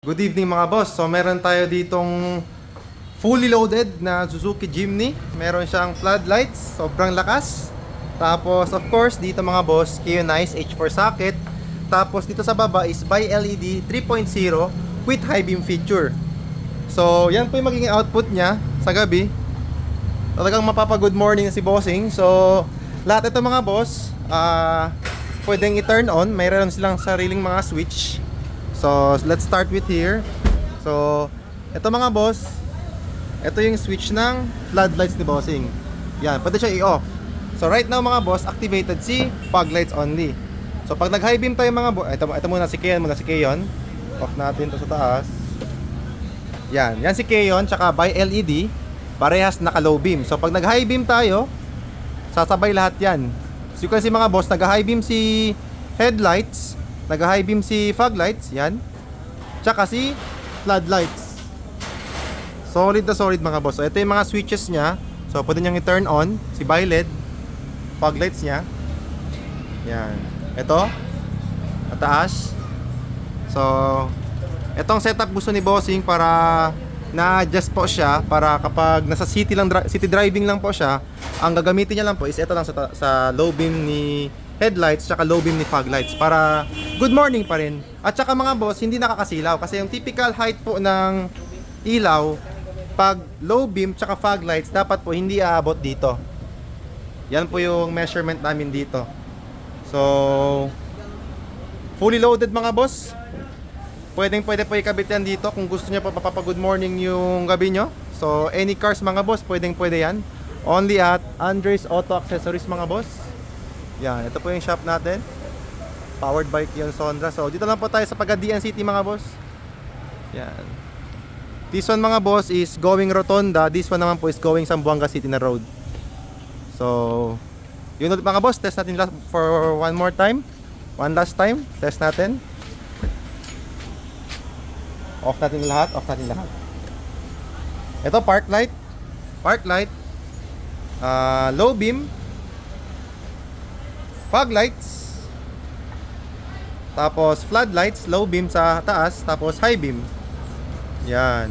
Good evening mga boss. So meron tayo ditong fully loaded na Suzuki Jimny. Meron siyang floodlights, sobrang lakas. Tapos of course dito mga boss, Keyonice H4 socket. Tapos dito sa baba is bi-LED 3.0 with high beam feature. So yan po yung magiging output niya sa gabi. Talagang mapapa-good morning na si bossing. So lahat ito mga boss, pwedeng i-turn on. Mayroon silang sariling mga switch. So, let's start with here. So, ito mga boss, ito yung switch ng floodlights ni bossing. Yan, pwede siya i-off. So, right now mga boss, activated si fog lights only. So, pag nag-high beam tayo mga boss, ito muna si Keyon, Off natin to sa taas. Yan si Keyon, tsaka by LED, parehas naka-low beam. So, pag nag-high beam tayo, sasabay lahat yan. So, you can see mga boss, nag-high beam si headlights, nag-high beam si fog lights, yan. Tsaka si floodlights. Solid na solid mga boss. So ito yung mga switches niya. So pwede niyang i-turn on si violet fog lights niya. Yan. Ito, mataas. So itong setup gusto ni bossing para na-adjust po siya para kapag nasa city driving lang po siya, ang gagamitin niya lang po is ito lang sa low beam ni headlights tsaka low beam ni fog lights para good morning pa rin. At tsaka mga boss, hindi nakakasilaw kasi yung typical height po ng ilaw pag low beam tsaka fog lights dapat po hindi aabot dito. Yan po yung measurement namin dito. So fully loaded mga boss. Pwede po ikabit yan dito kung gusto niyo pa good morning yung gabi nyo. So any cars mga boss, pwede yan. Only at Andres Auto Accessories mga boss. Yan, ito po yung shop natin. Powered by Kion Sondra. So, dito lang po tayo sa Pagadian City mga boss. Yan. This one mga boss is going Rotonda. This one naman po is going Zamboanga City na road. So, yun ulit mga boss. Test natin for one more time. One last time. Test natin. Off natin lahat. Ito, park light. Low beam. Fog lights, tapos floodlights, low beam sa taas, tapos high beam. Yan.